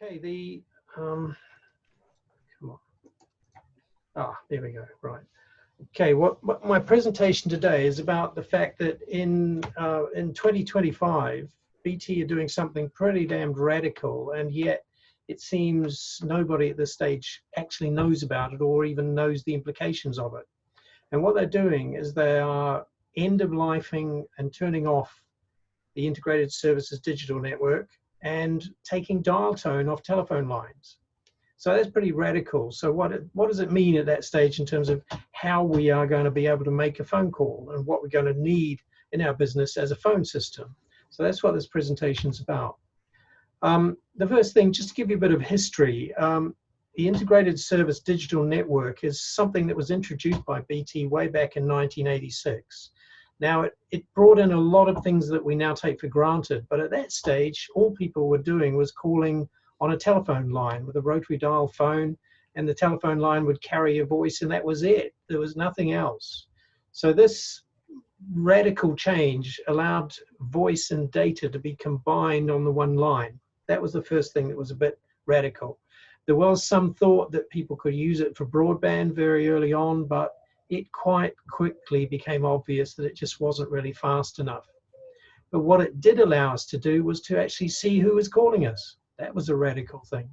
Okay, come on. There we go. Right. Okay, what my presentation today is about the fact that in 2025, BT are doing something pretty damned radical, and yet it seems nobody at this stage actually knows about it or even knows the implications of it. And what they're doing is they are end-of-lifing and turning off the integrated services digital network and taking dial tone off telephone lines. So that's pretty radical. So what does it mean at that stage in terms of how we are going to be able to make a phone call and what we're going to need in our business as a phone system? So that's what this presentation is about. The first thing, just to give you a bit of history, the integrated service digital network is something that was introduced by BT way back in 1986. Now, it brought in a lot of things that we now take for granted, but at that stage, all people were doing was calling on a telephone line with a rotary dial phone, and the telephone line would carry a voice, and that was it. There was nothing else. So this radical change allowed voice and data to be combined on the one line. That was the first thing that was a bit radical. There was some thought that people could use it for broadband very early on, but it quite quickly became obvious that it just wasn't really fast enough. But what it did allow us to do was to actually see who was calling us. That was a radical thing.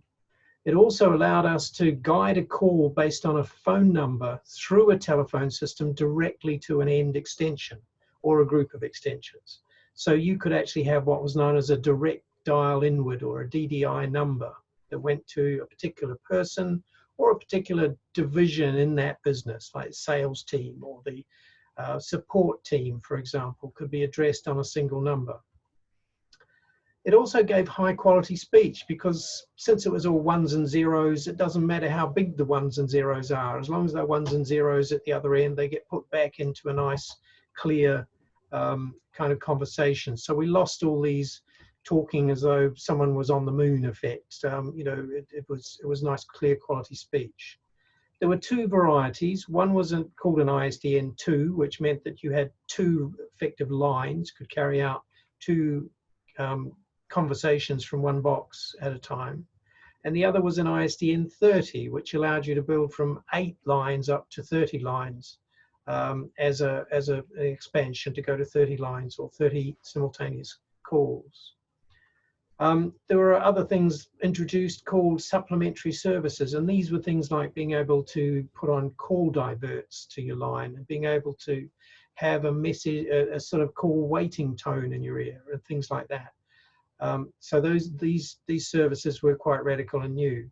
It also allowed us to guide a call based on a phone number through a telephone system directly to an end extension or a group of extensions. So you could actually have what was known as a direct dial inward or a DDI number that went to a particular person or a particular division in that business, like sales team or the support team, for example, could be addressed on a single number. It also gave high quality speech because since it was all ones and zeros, it doesn't matter how big the ones and zeros are. As long as they're ones and zeros at the other end, they get put back into a nice, clear kind of conversation. So we lost all these talking as though someone was on the moon effect. You know, it was nice, clear quality speech. There were two varieties. One was called an ISDN 2, which meant that you had two effective lines, could carry out two conversations from one box at a time. And the other was an ISDN 30, which allowed you to build from 8 lines up to 30 lines as an expansion to go to 30 lines or 30 simultaneous calls. There were other things introduced called supplementary services, and these were things like being able to put on call diverts to your line and being able to have a message, a sort of call waiting tone in your ear and things like that. So these services were quite radical and new.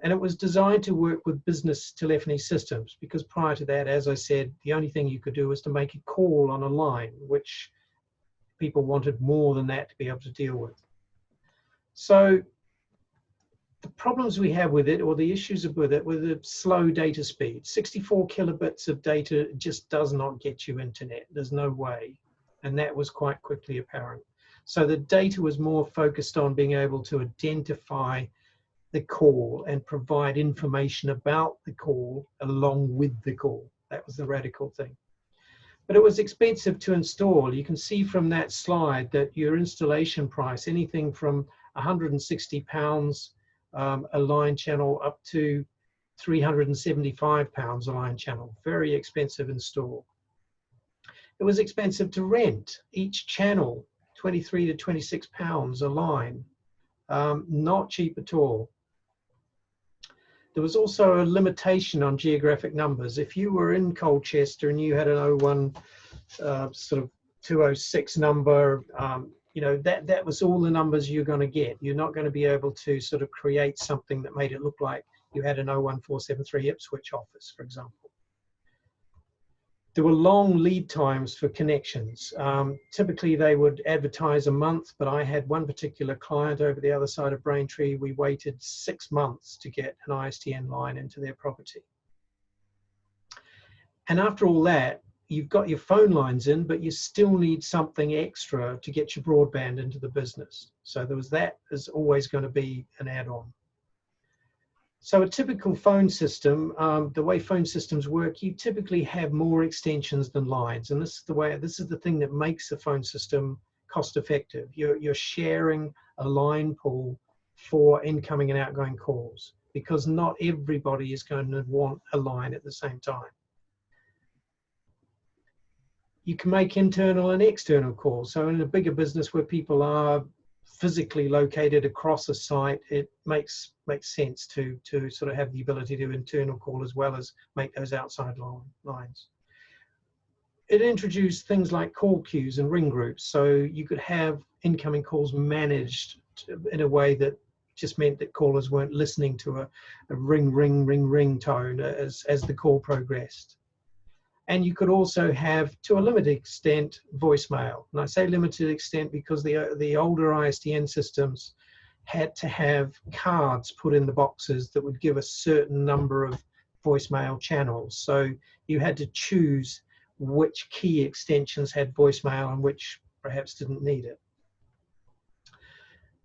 And it was designed to work with business telephony systems because prior to that, as I said, the only thing you could do was to make a call on a line, which people wanted more than that to be able to deal with. So the problems we have with it, or the issues with it, were the slow data speed. 64 kilobits of data just does not get you internet. There's no way. And that was quite quickly apparent. So the data was more focused on being able to identify the call and provide information about the call along with the call. That was the radical thing. But it was expensive to install. You can see from that slide that your installation price, anything from £160 a line channel up to £375 a line channel. Very expensive install. It was expensive to rent each channel, £23 to £26 a line. Not cheap at all. There was also a limitation on geographic numbers. If you were in Colchester and you had an 01 sort of 206 number, you know, that was all the numbers you're going to get. You're not going to be able to sort of create something that made it look like you had an 01473 Ipswich office, for example. There were long lead times for connections. Typically they would advertise a month, but I had one particular client over the other side of Braintree. We waited 6 months to get an ISDN line into their property. And after all that, you've got your phone lines in, but you still need something extra to get your broadband into the business. So there was that is always going to be an add-on. So a typical phone system, the way phone systems work, you typically have more extensions than lines. And this is the thing that makes a phone system cost effective. You're sharing a line pool for incoming and outgoing calls, because not everybody is going to want a line at the same time. You can make internal and external calls. So in a bigger business where people are physically located across a site, it makes sense to sort of have the ability to internal call as well as make those outside lines. It introduced things like call queues and ring groups. So you could have incoming calls managed in a way that just meant that callers weren't listening to a ring tone as the call progressed. And you could also have, to a limited extent, voicemail. And I say limited extent because the older ISDN systems had to have cards put in the boxes that would give a certain number of voicemail channels. So you had to choose which key extensions had voicemail and which perhaps didn't need it.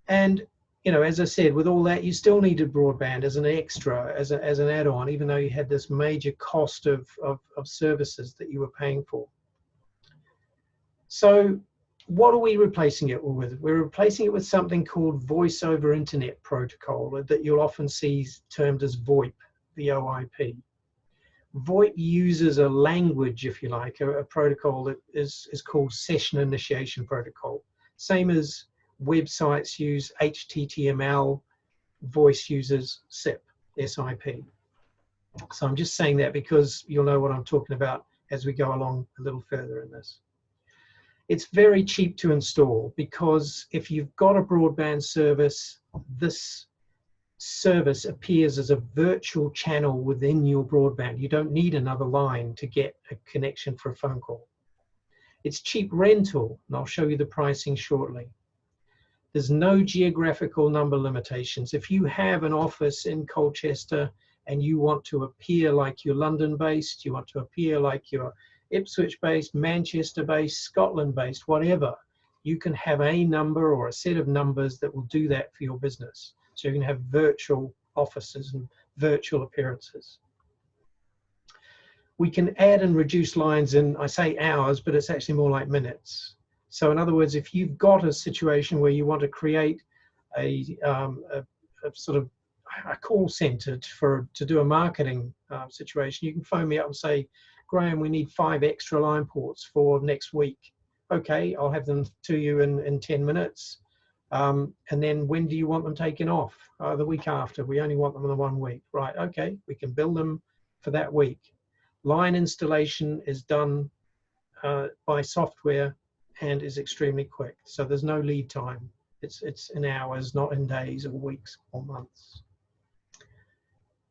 And as I said, with all that, you still needed broadband as an extra, as an add-on, even though you had this major cost of services that you were paying for. So what are we replacing it with? We're replacing it with something called Voice over Internet Protocol that you'll often see termed as VoIP, VoIP. VoIP uses a language, if you like, a protocol that is called Session Initiation Protocol. Same as websites use HTML, voice uses SIP, SIP. So I'm just saying that because you'll know what I'm talking about as we go along a little further in this. It's very cheap to install because if you've got a broadband service, this service appears as a virtual channel within your broadband. You don't need another line to get a connection for a phone call. It's cheap rental, and I'll show you the pricing shortly. There's no geographical number limitations. If you have an office in Colchester and you want to appear like you're London-based, you want to appear like you're Ipswich-based, Manchester-based, Scotland-based, whatever, you can have a number or a set of numbers that will do that for your business. So you can have virtual offices and virtual appearances. We can add and reduce lines in, I say hours, but it's actually more like minutes. So in other words, if you've got a situation where you want to create a sort of a call center to do a marketing situation, you can phone me up and say, Graham, we need 5 extra line ports for next week. Okay, I'll have them to you in 10 minutes. And then when do you want them taken off? The week after. We only want them in the 1 week. Right, okay, we can build them for that week. Line installation is done by software and is extremely quick. So there's no lead time. It's in hours, not in days or weeks or months.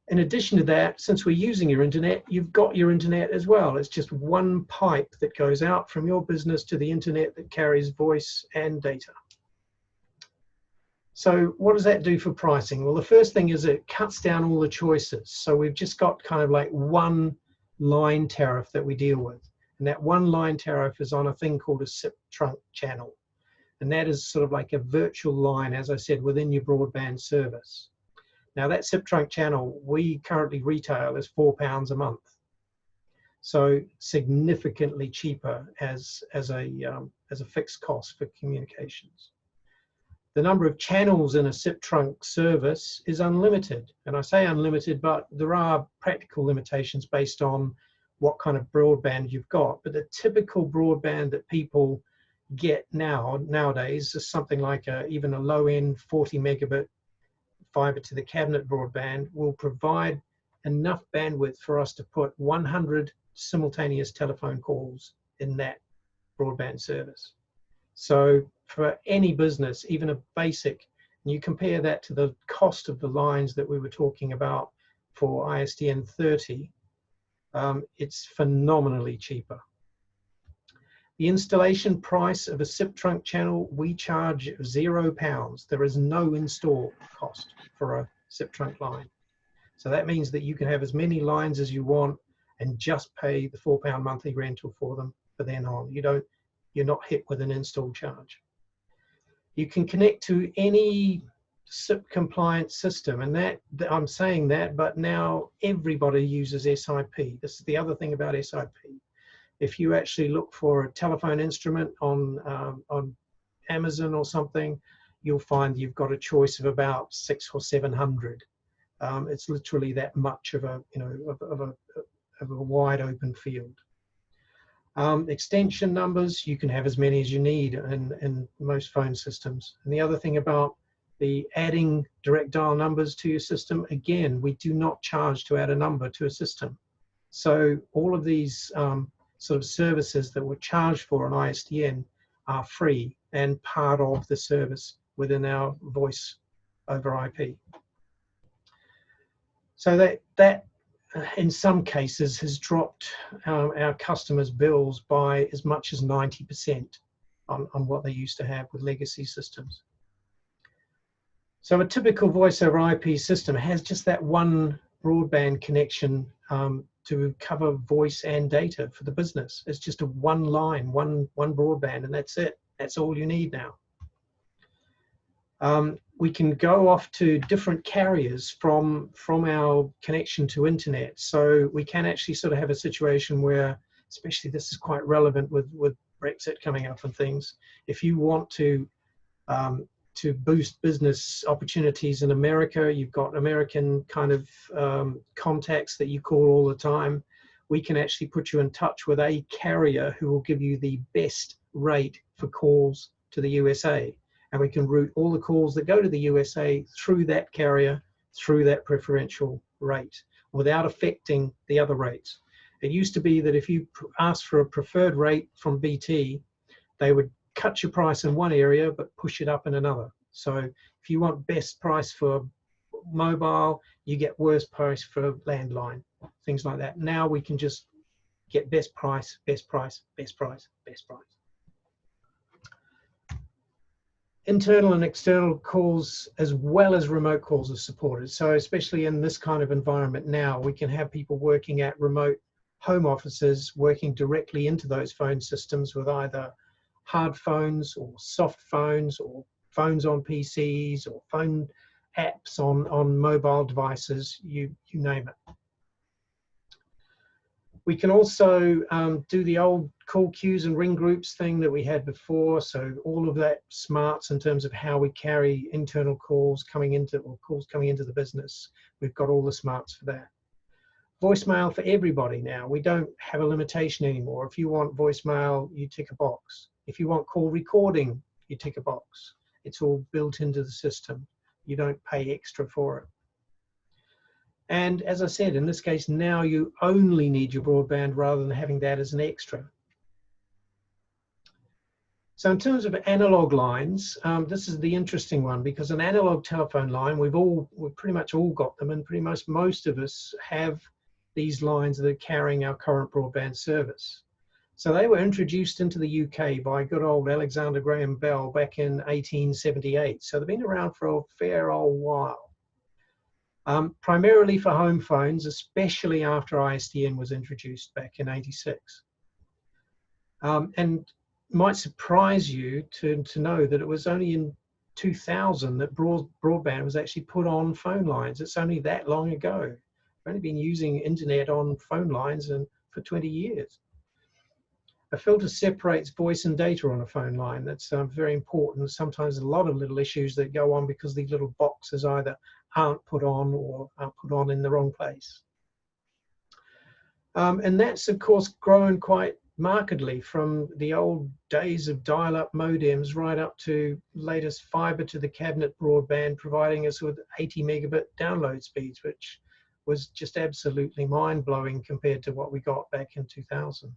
In addition to that, since we're using your internet, you've got your internet as well. It's just one pipe that goes out from your business to the internet that carries voice and data. So what does that do for pricing? Well, the first thing is it cuts down all the choices. So we've just got kind of like one line tariff that we deal with. And that one line tariff is on a thing called a SIP trunk channel. And that is sort of like a virtual line, as I said, within your broadband service. Now that SIP trunk channel, we currently retail as £4 a month. So significantly cheaper as a fixed cost for communications. The number of channels in a SIP trunk service is unlimited. And I say unlimited, but there are practical limitations based on what kind of broadband you've got. But the typical broadband that people get nowadays is something like even a low-end 40 megabit fiber to the cabinet broadband will provide enough bandwidth for us to put 100 simultaneous telephone calls in that broadband service. So for any business, even a basic, and you compare that to the cost of the lines that we were talking about for ISDN 30, it's phenomenally cheaper. The installation price of a SIP trunk channel, we charge £0. There is no install cost for a SIP trunk line. So that means that you can have as many lines as you want and just pay the £4 monthly rental for them for then on. You're not hit with an install charge. You can connect to any SIP compliant system, and that I'm saying that, but now everybody uses SIP. This is the other thing about SIP. If you actually look for a telephone instrument on Amazon or something, you'll find you've got a choice of about 600 or 700. It's literally that much of a, of a wide open field. Extension numbers, you can have as many as you need in most phone systems. And the other thing about the adding direct dial numbers to your system, again, we do not charge to add a number to a system. So all of these sort of services that were charged for on ISDN are free and part of the service within our voice over IP. So that in some cases has dropped our customers' bills by as much as 90% on what they used to have with legacy systems. So a typical voice over IP system has just that one broadband connection to cover voice and data for the business. It's just a one line, one broadband, and that's it. That's all you need now. We can go off to different carriers from our connection to internet. So we can actually sort of have a situation where, especially this is quite relevant with Brexit coming up and things, if you want to boost business opportunities in America, you've got American kind of contacts that you call all the time, we can actually put you in touch with a carrier who will give you the best rate for calls to the USA. And we can route all the calls that go to the USA through that carrier, through that preferential rate, without affecting the other rates. It used to be that if you asked for a preferred rate from BT, they would cut your price in one area but push it up in another. So if you want best price for mobile, you get worst price for landline, things like that. Now we can just get best price, best price, best price, best price. Internal and external calls as well as remote calls are supported. So especially in this kind of environment now, we can have people working at remote home offices, working directly into those phone systems with either hard phones or soft phones or phones on PCs or phone apps on mobile devices, you name it. We can also do the old call queues and ring groups thing that we had before. So all of that smarts in terms of how we carry internal calls coming into, or calls coming into the business. We've got all the smarts for that. Voicemail for everybody now. We don't have a limitation anymore. If you want voicemail, you tick a box. If you want call recording, you tick a box. It's all built into the system. You don't pay extra for it. And as I said, in this case, now you only need your broadband rather than having that as an extra. So in terms of analog lines, this is the interesting one, because an analog telephone line, we've pretty much all got them, and pretty much most of us have these lines that are carrying our current broadband service. So they were introduced into the UK by good old Alexander Graham Bell back in 1878. So they've been around for a fair old while. Primarily for home phones, especially after ISDN was introduced back in '86. And might surprise you to know that it was only in 2000 that broadband was actually put on phone lines. It's only that long ago. We've only been using internet on phone lines for 20 years. A filter separates voice and data on a phone line. That's very important. Sometimes a lot of little issues that go on because these little boxes either aren't put on or are put on in the wrong place. And that's, of course, grown quite markedly from the old days of dial-up modems right up to latest fiber to the cabinet broadband, providing us with 80 megabit download speeds, which was just absolutely mind-blowing compared to what we got back in 2000.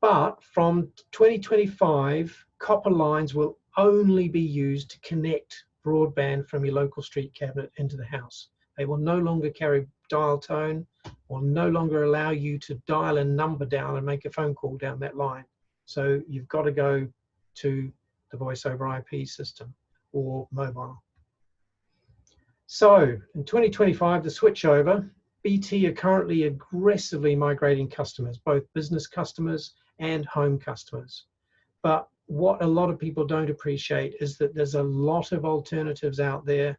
But from 2025, copper lines will only be used to connect broadband from your local street cabinet into the house. They will no longer carry dial tone, or no longer allow you to dial a number down and make a phone call down that line. So you've got to go to the voice over IP system or mobile. So in 2025, the switchover, BT are currently aggressively migrating customers, both business customers and home customers. But what a lot of people don't appreciate is that there's a lot of alternatives out there.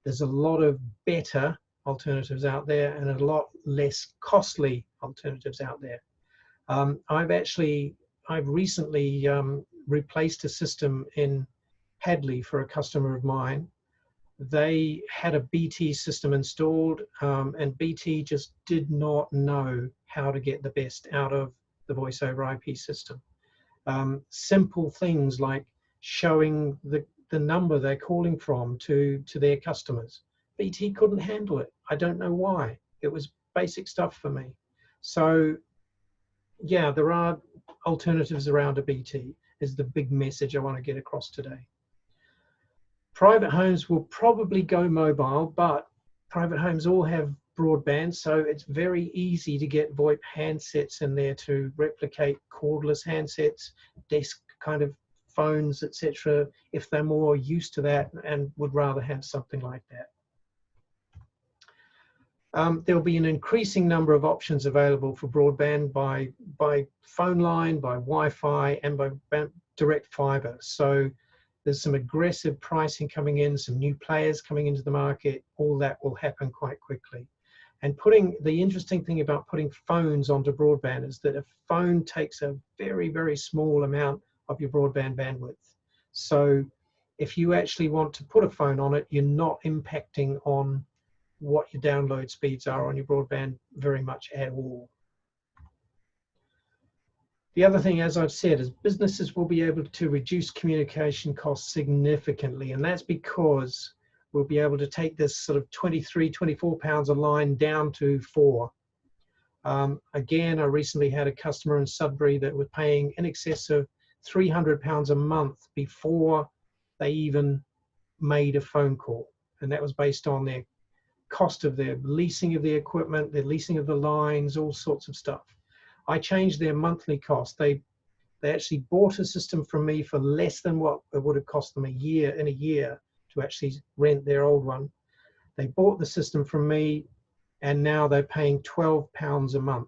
There's a lot of better alternatives out there and a lot less costly alternatives out there. I've recently replaced a system in Hadley for a customer of mine. They had a BT system installed, and BT just did not know how to get the best out of the voice over IP system. Simple things like showing the number they're calling from to their customers. BT couldn't handle it. I don't know why. It was basic stuff for me. So yeah, there are alternatives around a BT, is the big message I want to get across today. Private homes will probably go mobile, but private homes all have broadband, so it's very easy to get VoIP handsets in there to replicate cordless handsets, desk kind of phones, etc., if they're more used to that and would rather have something like that. There'll be an increasing number of options available for broadband by phone line, by Wi-Fi, and by direct fiber. So there's some aggressive pricing coming in, some new players coming into the market. All that will happen quite quickly. And the interesting thing about putting phones onto broadband is that a phone takes a very, very small amount of your broadband bandwidth. So if you actually want to put a phone on it, you're not impacting on what your download speeds are on your broadband very much at all. The other thing, as I've said, is businesses will be able to reduce communication costs significantly, and that's because we'll be able to take this sort of 23, 24 pounds a line down to 4. Again, I recently had a customer in Sudbury that was paying in excess of £300 a month before they even made a phone call, and that was based on their cost of their leasing of the equipment, their leasing of the lines, all sorts of stuff. I changed their monthly cost. They actually bought a system from me for less than what it would have cost them in a year to actually rent their old one. They bought the system from me, and now they're paying £12 a month.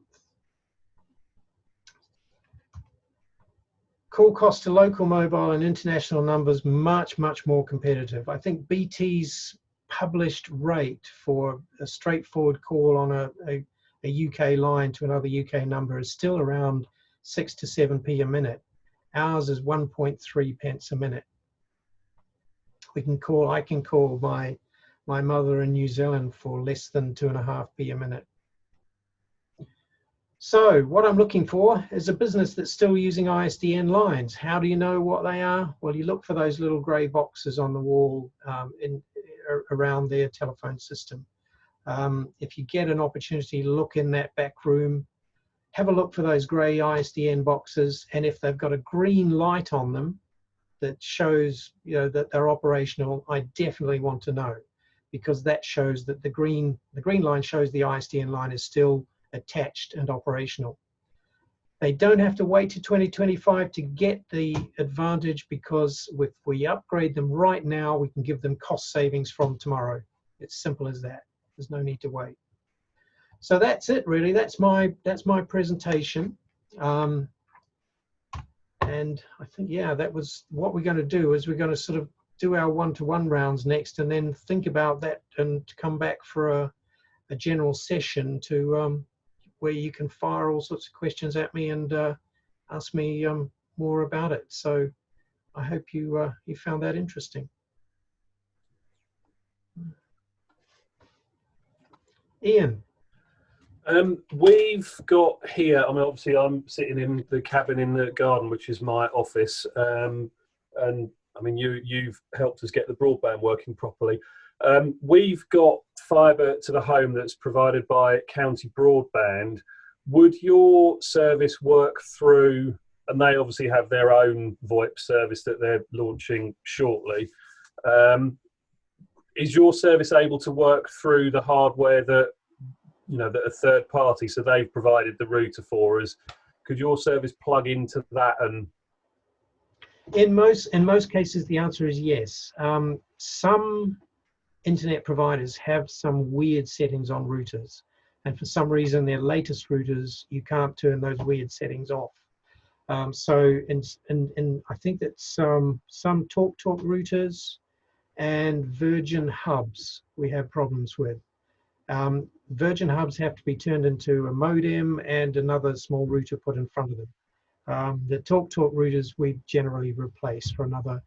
Call cost to local, mobile, and international numbers much, much more competitive. I think BT's published rate for a straightforward call on a UK line to another UK number is still around 6 to 7p a minute. Ours is 1.3 pence a minute. I can call my mother in New Zealand for less than 2.5p a minute. So what I'm looking for is a business that's still using ISDN lines. How do you know what they are? Well, you look for those little grey boxes on the wall around their telephone system. If you get an opportunity to look in that back room, have a look for those grey ISDN boxes, and if they've got a green light on them that shows that they're operational, I definitely want to know, because that shows that the green line shows the ISDN line is still attached and operational. They don't have to wait to 2025 to get the advantage, because if we upgrade them right now, we can give them cost savings from tomorrow. It's simple as that. There's no need to wait. So that's it, really. That's my presentation. And I think, yeah, that was what we're going to do. Is we're going to sort of do our one-to-one rounds next, and then think about that and come back for a general session to where you can fire all sorts of questions at me and ask me more about it. So I hope you found that interesting. Ian. We've got here, I mean, obviously I'm sitting in the cabin in the garden, which is my office. And I mean, you've helped us get the broadband working properly. We've got fibre to the home that's provided by County Broadband. Would your service work through, and they obviously have their own VoIP service that they're launching shortly, is your service able to work through the hardware that, that a third party, so they've provided the router for us? Could your service plug into that? And in most cases, the answer is yes. Some internet providers have some weird settings on routers, and for some reason their latest routers, you can't turn those weird settings off. So I think that some TalkTalk routers and Virgin hubs we have problems with. Virgin hubs have to be turned into a modem and another small router put in front of them. The TalkTalk routers we generally replace for another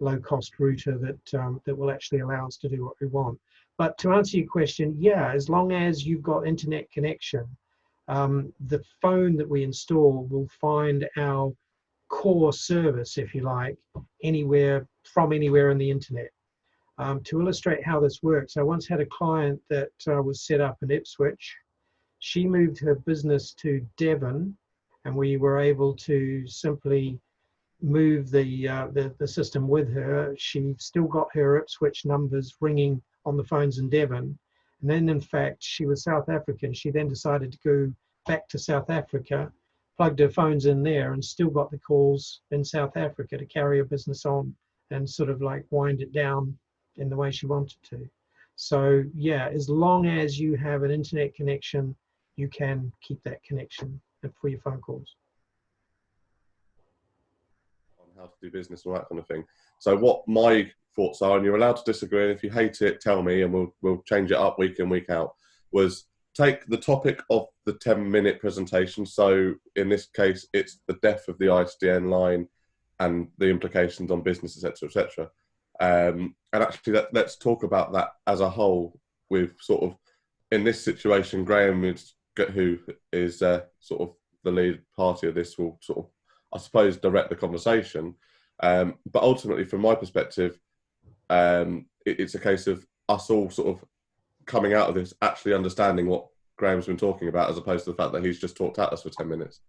low-cost router that will actually allow us to do what we want. But to answer your question, yeah, as long as you've got internet connection, the phone that we install will find our core service, if you like, anywhere in the internet. To illustrate how this works, I once had a client that was set up in Ipswich. She moved her business to Devon, and we were able to simply move the system with her. She still got her Ipswich numbers ringing on the phones in Devon. And then, in fact, she was South African. She then decided to go back to South Africa, plugged her phones in there, and still got the calls in South Africa to carry her business on and sort of like wind it down in the way she wanted to. So yeah, as long as you have an internet connection, you can keep that connection for your phone calls. On how to do business and all that kind of thing. So what my thoughts are, and you're allowed to disagree, and if you hate it, tell me, and we'll change it up week in, week out, was take the topic of the 10-minute presentation. So in this case, it's the death of the ISDN line and the implications on business, etc., etc. And actually, let's talk about that as a whole. With sort of, in this situation, Graham, who is sort of the lead party of this, will sort of, I suppose, direct the conversation. But ultimately, from my perspective, it's a case of us all sort of coming out of this actually understanding what Graham's been talking about, as opposed to the fact that he's just talked at us for 10 minutes.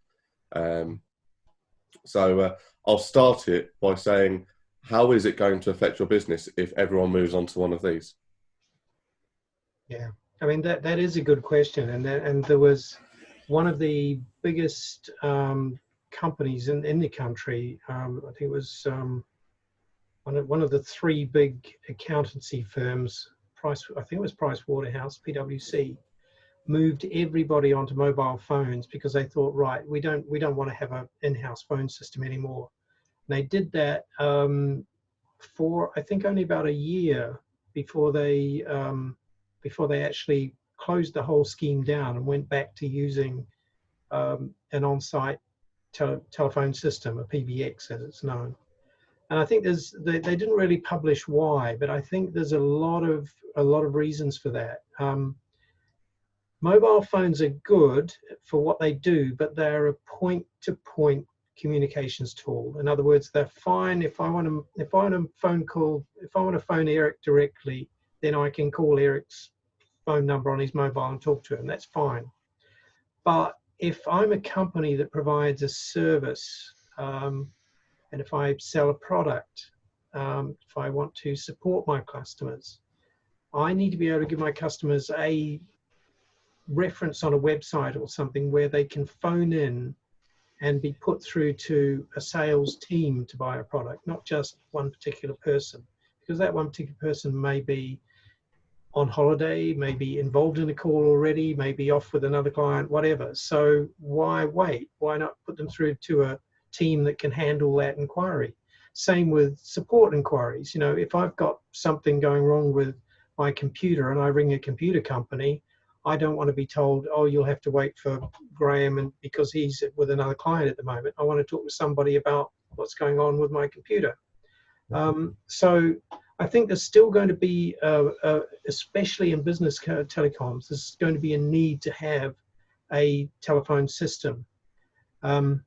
So I'll start it by saying, how is it going to affect your business if everyone moves on to one of these? Yeah, I mean, that is a good question. And there was one of the biggest companies in the country, I think it was one of the three big accountancy firms, I think it was Price Waterhouse, PwC, moved everybody onto mobile phones because they thought, right, we don't want to have an in-house phone system anymore. And they did that for, I think, only about a year before they actually closed the whole scheme down and went back to using an on-site telephone system, a PBX as it's known. And I think they didn't really publish why, but I think there's a lot of reasons for that. Mobile phones are good for what they do, but they're a point-to-point communications tool. In other words, they're fine if I want to phone Eric directly, then I can call Eric's phone number on his mobile and talk to him. That's fine. But if I'm a company that provides a service, and if I sell a product, if I want to support my customers, I need to be able to give my customers a reference on a website or something where they can phone in and be put through to a sales team to buy a product, not just one particular person, because that one particular person may be on holiday, may be involved in a call already, may be off with another client, whatever. So why wait? Why not put them through to a team that can handle that inquiry? Same with support inquiries. You know, if I've got something going wrong with my computer and I ring a computer company, I don't want to be told, oh, you'll have to wait for Graham and because he's with another client at the moment. I want to talk to somebody about what's going on with my computer. So I think there's still going to be, especially in business telecoms, there's going to be a need to have a telephone system. And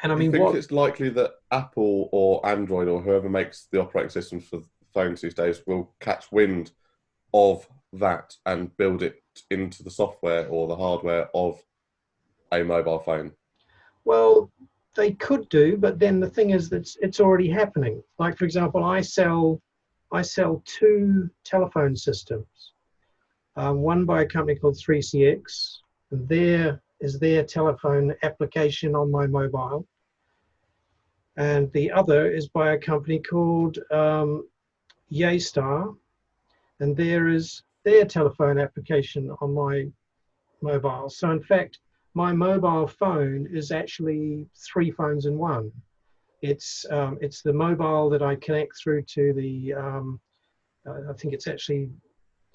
I mean, do you think it's likely that Apple or Android or whoever makes the operating systems for phones these days will catch wind of that and build it into the software or the hardware of a mobile phone? Well, they could do, but then the thing is that it's already happening. Like, for example, I sell two telephone systems, one by a company called 3CX, and there is their telephone application on my mobile, and the other is by a company called Yaystar, and there is their telephone application on my mobile. So in fact, my mobile phone is actually three phones in one. It's the mobile that I connect through to the I think it's actually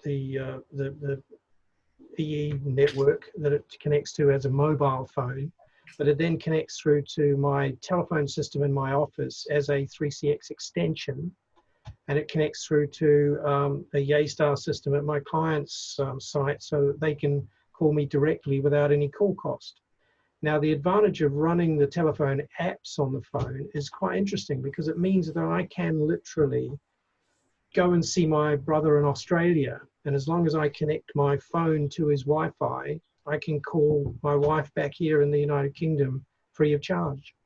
the EE network that it connects to as a mobile phone. but it then connects through to my telephone system in my office as a 3CX extension, and it connects through to a YayStar system at my client's site so that they can call me directly without any call cost. Now, the advantage of running the telephone apps on the phone is quite interesting because it means that I can literally go and see my brother in Australia, and as long as I connect my phone to his Wi-Fi, I can call my wife back here in the United Kingdom free of charge.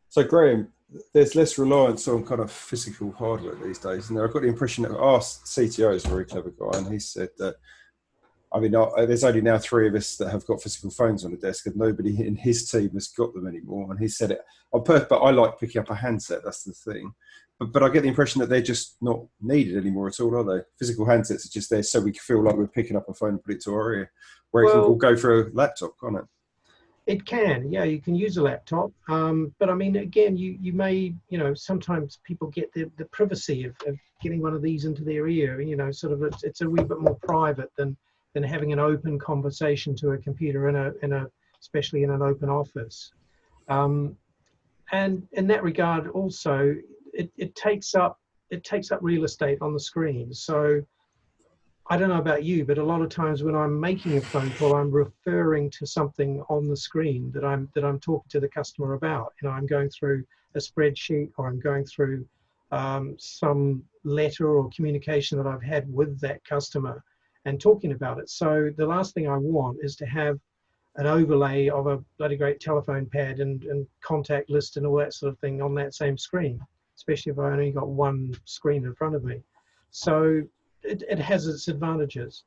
So Graham, there's less reliance on kind of physical hardware these days, and I've got the impression that our CTO is a very clever guy, and he said that, I mean, there's only now 3 of us that have got physical phones on the desk, and nobody in his team has got them anymore. And he said it on purpose, but I like picking up a handset, that's the thing. But I get the impression that they're just not needed anymore at all, are they? Physical handsets are just there so we feel like we're picking up a phone and put it to our ear, where it can all go through a laptop, can't it? It can, yeah, you can use a laptop. But I mean, again, you may, sometimes people get the privacy of getting one of these into their ear, sort of it's a wee bit more private than having an open conversation to a computer especially in an open office. And in that regard also, it takes up real estate on the screen. So I don't know about you, but a lot of times when I'm making a phone call, I'm referring to something on the screen that I'm talking to the customer about. I'm going through a spreadsheet, or I'm going through some letter or communication that I've had with that customer and talking about it. So the last thing I want is to have an overlay of a bloody great telephone pad and contact list and all that sort of thing on that same screen, especially if I only got one screen in front of me. So it has its advantages.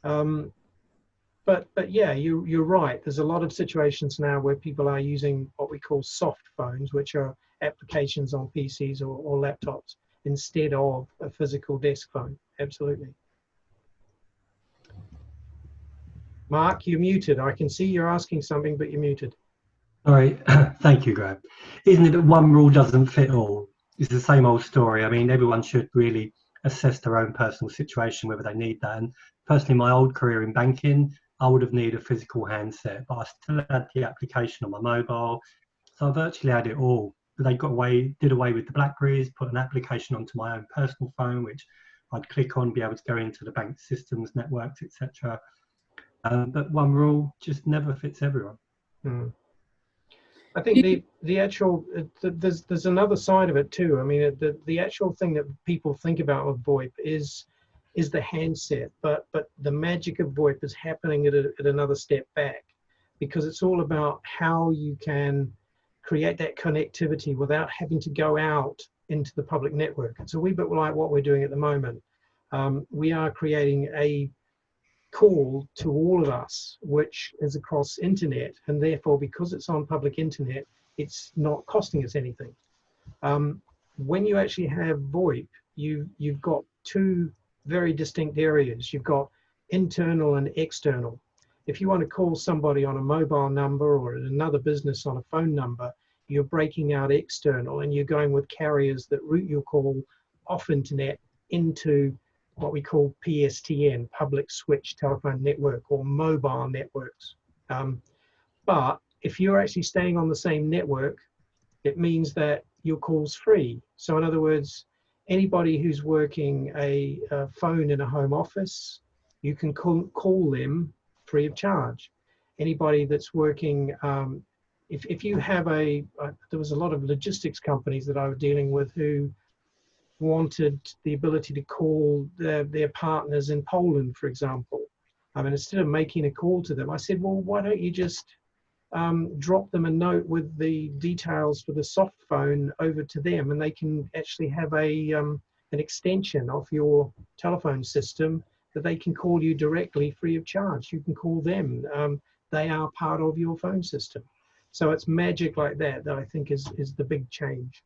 But yeah, you're right. There's a lot of situations now where people are using what we call soft phones, which are applications on PCs or laptops, instead of a physical desk phone. Absolutely. Mark, you're muted. I can see you're asking something, but you're muted. Sorry, thank you, Graham. Isn't it that one rule doesn't fit all? It's the same old story. I mean, everyone should really assess their own personal situation, whether they need that. And personally, my old career in banking, I would have needed a physical handset, but I still had the application on my mobile. So I virtually had it all. But they did away with the Blackberries, put an application onto my own personal phone, which I'd click on, be able to go into the bank systems, networks, etc. But one rule just never fits everyone. I think the actual there's another side of it too. I mean, the actual thing that people think about with VoIP is the handset, but the magic of VoIP is happening at another step back, because it's all about how you can create that connectivity without having to go out into the public network. It's a wee bit like what we're doing at the moment. We are creating a call to all of us, which is across internet, and therefore because it's on public internet, it's not costing us anything. When you actually have VoIP, you've got 2 very distinct areas. You've got internal and external. If you want to call somebody on a mobile number or another business on a phone number, you're breaking out external, and you're going with carriers that route your call off internet into what we call PSTN, public switch telephone network, or mobile networks. But if you're actually staying on the same network, it means that your call's free. So in other words, anybody who's working a phone in a home office, you can call them free of charge. Anybody that's working, if you have there was a lot of logistics companies that I was dealing with who wanted the ability to call their partners in Poland, for example. I mean, instead of making a call to them, I said, well, why don't you just drop them a note with the details for the soft phone over to them, and they can actually have an extension of your telephone system that they can call you directly free of charge. You can call them. They are part of your phone system. So it's magic like that I think is the big change.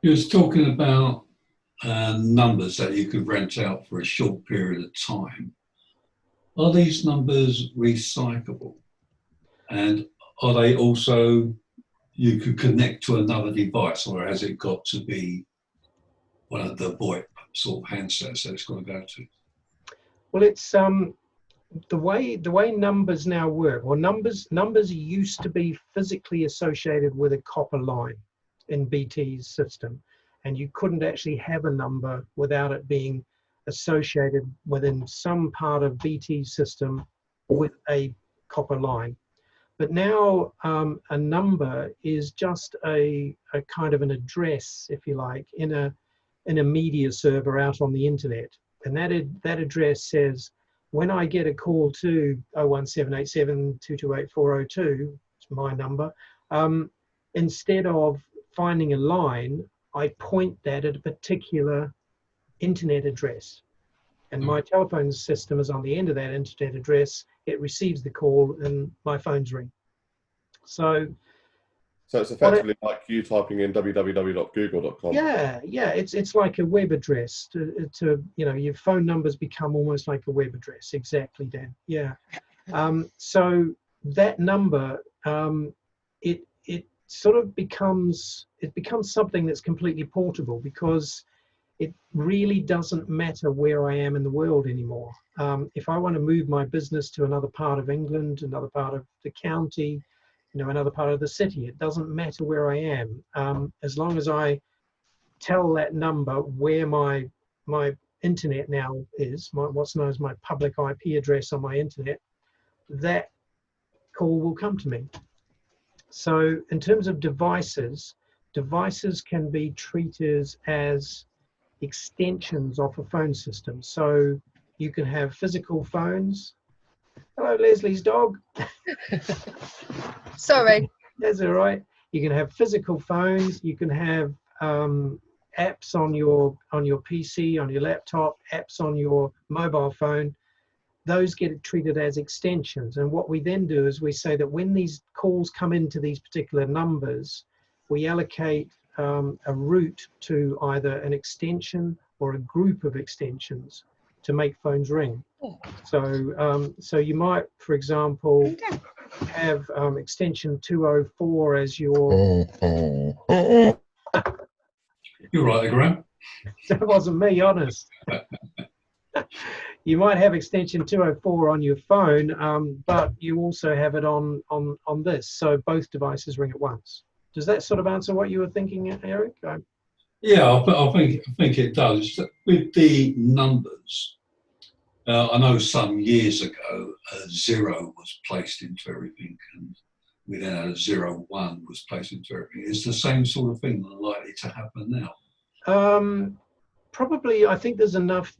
You was talking about numbers that you could rent out for a short period of time. Are these numbers recyclable? And are they also, you could connect to another device, or has it got to be one of the VoIP sort of handsets that it's going to go to? Well, it's the way numbers now work, well, numbers used to be physically associated with a copper line in BT's system, and you couldn't actually have a number without it being associated within some part of BT's system with a copper line. But now a number is just a kind of an address, if you like, in a media server out on the internet, and that address says, when I get a call to 01787228402, it's my number, instead of finding a line, I point that at a particular internet address. And my telephone system is on the end of that internet address. It receives the call and my phone's ring. So it's effectively like you typing in www.google.com. Yeah, it's like a web address. To your phone numbers become almost like a web address. Exactly, Dan. Yeah. So that number, it sort of becomes something that's completely portable, because it really doesn't matter where I am in the world anymore. If I want to move my business to another part of England, another part of the county, another part of the city, it doesn't matter where I am. As long as I tell that number where my internet now is, what's known as my public IP address on my internet, that call will come to me. So in terms of devices can be treated as extensions of a phone system. So you can have physical phones. Hello, Leslie's dog. Sorry. That's all right. You can have physical phones. You can have apps on your PC, on your laptop, apps on your mobile phone. Those get treated as extensions. And what we then do is we say that when these calls come into these particular numbers, we allocate a route to either an extension or a group of extensions to make phones ring. So you might, for example, have extension 204 as your... You're right there, Graham. That wasn't me, honest. You might have extension 204 on your phone, but you also have it on this, so both devices ring at once. Does that sort of answer what you were thinking, Eric? Yeah, I think it does. With the numbers, I know some years ago a 0 was placed into everything, and within a 01 was placed into everything. Is the same sort of thing likely to happen now? Probably. I think there's enough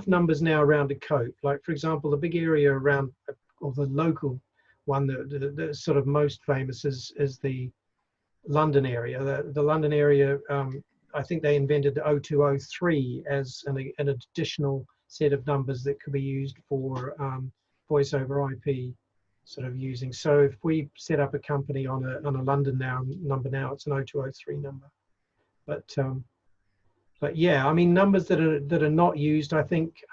numbers now around to cope. Like, for example, the big area around, or the local one that sort of most famous is the London area. The London area, I think they invented the 0203 as an additional set of numbers that could be used for voice over IP sort of using. So if we set up a company on a London number now, it's an 0203 number. But yeah, I mean, numbers that are not used, I think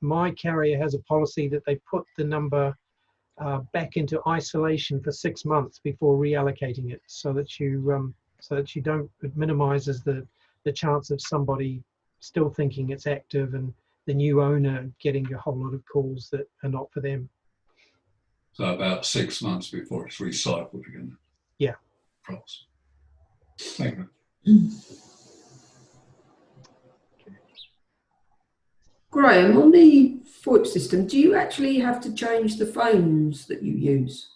my carrier has a policy that they put the number back into isolation for 6 months before reallocating it, so that you don't, it minimizes the chance of somebody still thinking it's active and the new owner getting a whole lot of calls that are not for them. So about 6 months before it's recycled again. Yeah. Thank you. Graham, on the VoIP system, do you actually have to change the phones that you use?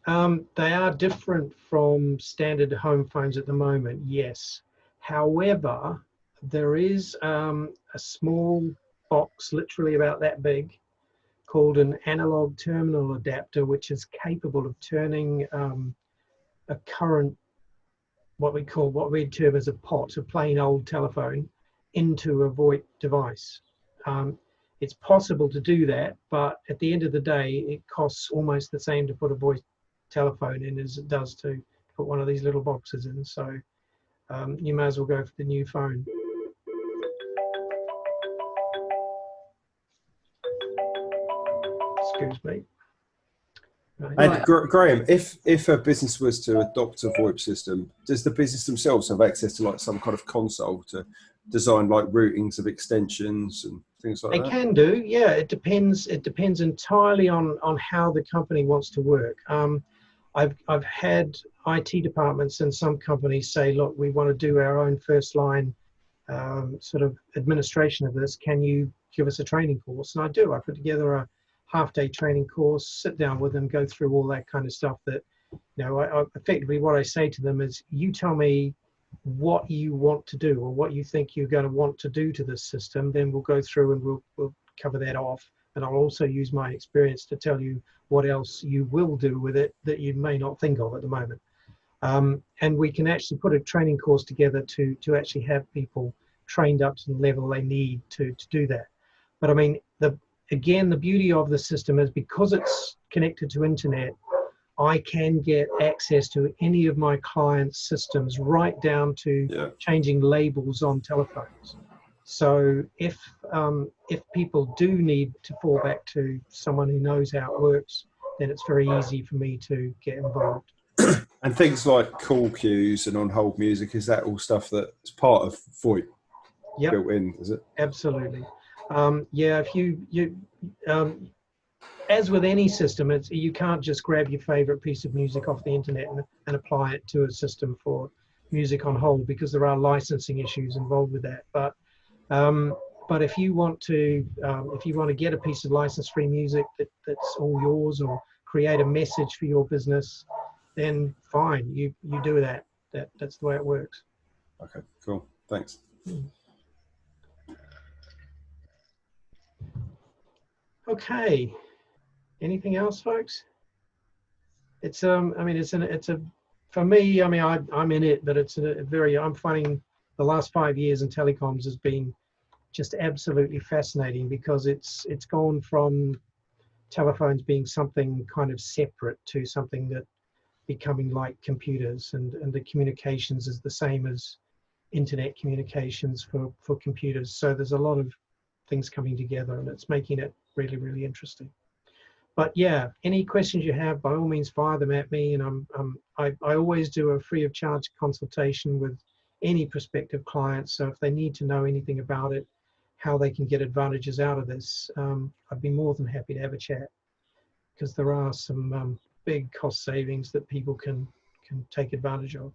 They are different from standard home phones at the moment, yes. However, there is a small box, literally about that big, called an analog terminal adapter, which is capable of turning a current, what we term as a POT, a plain old telephone, into a VoIP device. It's possible to do that, but at the end of the day, it costs almost the same to put a voice telephone in as it does to put one of these little boxes in. So you may as well go for the new phone. Excuse me. Right. And Graham, if a business was to adopt a VoIP system, does the business themselves have access to like some kind of console to design like routings of extensions and things like They that? can do, yeah. It depends entirely on how the company wants to work. I've had IT departments in some companies say, look, we want to do our own first line sort of administration of this. Can you give us a training course? And I do. I put together a half-day training course, sit down with them, go through all that kind of stuff. That, you know, I effectively what I say to them is, you tell me what you want to do or what you think you're going to want to do to this system, then we'll go through and we'll cover that off. And I'll also use my experience to tell you what else you will do with it that you may not think of at the moment. And we can actually put a training course together to actually have people trained up to the level they need to do that. But I mean, again, the beauty of the system is because it's connected to internet, I can get access to any of my clients' systems, right down to changing labels on telephones. So if people do need to fall back to someone who knows how it works, then it's very easy for me to get involved. And things like call queues and on-hold music, is that all stuff that's part of VoIP built in, is it? Absolutely. Yeah, if you as with any system, you can't just grab your favorite piece of music off the internet and apply it to a system for music on hold, because there are licensing issues involved with that. But if you want to get a piece of license-free music that's all yours, or create a message for your business, then fine, you do that. That's the way it works. Okay, cool. Thanks. Okay. Anything else, folks? It's I mean, it's a for me, I mean, I'm in it, but it's I'm finding the last 5 years in telecoms has been just absolutely fascinating, because it's gone from telephones being something kind of separate to something that becoming like computers, and the communications is the same as internet communications for computers. So there's a lot of things coming together, and it's making it really, really interesting. But yeah, any questions you have, by all means, fire them at me. And I always do a free of charge consultation with any prospective clients. So if they need to know anything about it, how they can get advantages out of this, I'd be more than happy to have a chat, because there are some big cost savings that people can take advantage of.